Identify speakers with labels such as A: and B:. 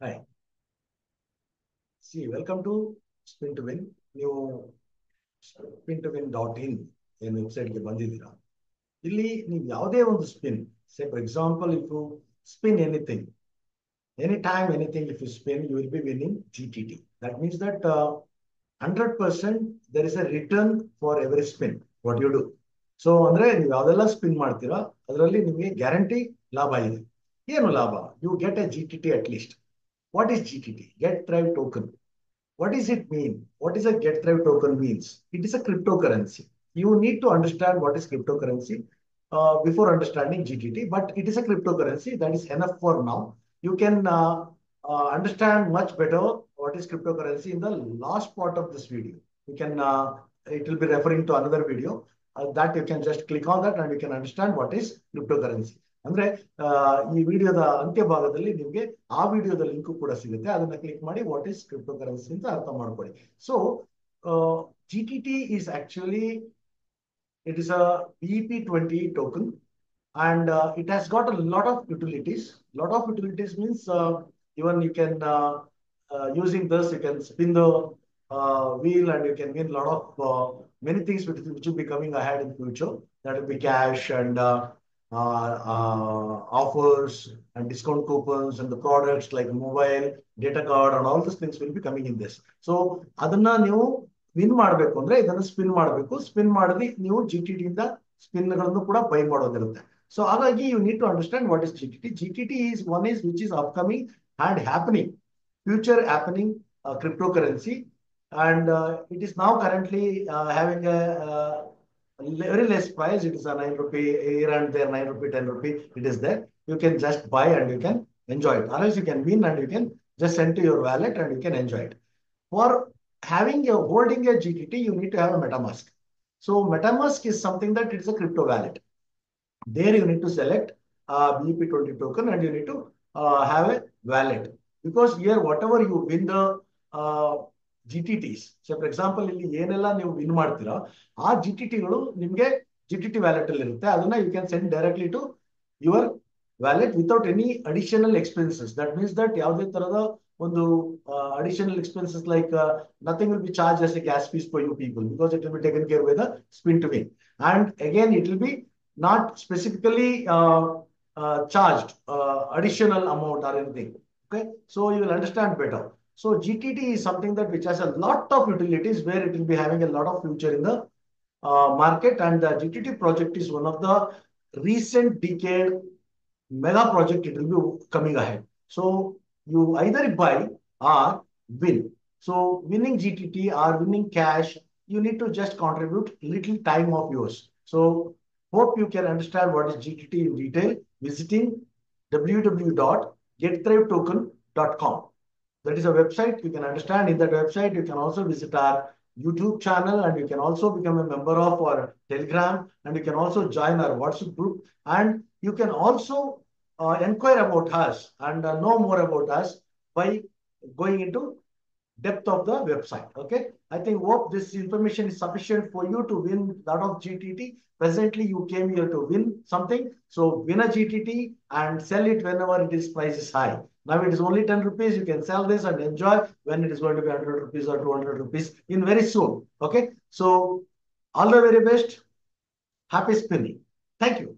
A: Hi. See, welcome to Spin to Win. ನೀವು spin to win dot in ಏನು ವೆಬ್ಸೈಟ್ಗೆ ಬಂದಿದ್ದೀರಾ. ಇಲ್ಲಿ ನೀವು ಯಾವುದೇ ಒಂದು spin, say for example if you spin anything, any time anything if you spin, you will be winning GTT. That means that 100% there is a return for every spin, what you do. So ಅಂದ್ರೆ ನೀವು ಯಾವ್ದೆಲ್ಲ spin ಮಾಡ್ತೀರಾ ಅದರಲ್ಲಿ ನಿಮಗೆ guarantee ಲಾಭ ಇದೆ. ಏನು ಲಾಭ? You get a GTT at least. What is GTT? Get Thrive Token. What does it mean? What is a Get Thrive Token means? It is a cryptocurrency. You need to understand what is cryptocurrency before understanding GTT, but it is a cryptocurrency. That is enough for now. You can understand much better what is cryptocurrency in the last part of this video. You can, it will be referring to another video that you can just click on that and you can understand what is cryptocurrency. ಅಂದ್ರೆ ಈ ವಿಡಿಯೋದ ಅಂತ್ಯ ಭಾಗದಲ್ಲಿ ನಿಮಗೆ ಆ ವಿಡಿಯೋದ link ಕೂಡ ಸಿಗುತ್ತೆ. ಅದನ್ನ ಕ್ಲಿಕ್ ಮಾಡಿ ವಾಟ್ ಇಸ್ ಕ್ರಿಪ್ಟೋಕರೆನ್ಸಿ ಅಂತ ಅರ್ಥ ಮಾಡ್ಕೊಳ್ಳಿ. So GTT is actually, it is a BEP20 token, and it has got a lot of utilities. Lot of utilities means even you can using this you can spin the wheel and you can win a lot of many things which will be coming ahead in future. That will be cash and offers and discount coupons and the products like mobile, data card and all these things will be coming in this. So ಅದನ್ನ ನೀವು win ಮಾಡಬೇಕು ಅಂದ್ರೆ ಇದನ್ನ spin ಮಾಡಬೇಕು. Spin ಮಾಡಿದ್ರೆ ನೀವು GTT ಇಂದ spin ಗಳನ್ನು ಕೂಡ ಬೈ ಮಾಡೋದಿರುತ್ತೆ. ಸೊ ಹಾಗಾಗಿ you need to understand what is GTT. GTT is one is which is upcoming and happening, future happening cryptocurrency, and it is now currently having a very less price. It is a 9 rupee here and there, 9 rupee, 10 rupee. It is there. You can just buy and you can enjoy it. Otherwise, you can win and you can just send to your wallet and you can enjoy it. For having a holding a GTT, you need to have a MetaMask. So MetaMask is something that it is a crypto wallet. There you need to select BEP20 token and you need to have a wallet. Because here, whatever you win the GTTs, so for example, ಇಲ್ಲಿ ಏನೆಲ್ಲ ನೀವು win ಮಾಡ್ತೀರಾ ಆ GTTಗಳು ನಿಮಗೆ GTT wallet ಅಲ್ಲಿ ಇರುತ್ತೆ. ಅದನ್ನ you can send directly to your wallet without any additional expenses. That means that ಯಾವುದೇ ತರದ ಒಂದು additional expenses like nothing will be charged as a gas fees for you people, because it will be taken care by the spin to win. And again, it will be not specifically charged additional amount or anything. Okay, so you will understand better. So GTT is something that which has a lot of utilities, where it will be having a lot of future in the market, and the GTT project is one of the recent decade mega project. It will be coming ahead. So you either buy or win. So winning GTT or winning cash, you need to just contribute little time of yours. So hope you can understand what is GTT in detail visiting www.getthrivettoken.com. That is a website you can understand. In that website, you can also visit our YouTube channel, and you can also become a member of our Telegram, and you can also join our WhatsApp group, and you can also inquire about us and know more about us by going into depth of the website. Okay, I think hope this information is sufficient for you to win lot of GTT. Presently, you came here to win something, so win a GTT and sell it whenever it is price is high. Now it is only 10 rupees. You can sell this and enjoy when it is going to be 100 rupees or 200 rupees in very soon. Okay, so all the very best. Happy spinning. Thank you.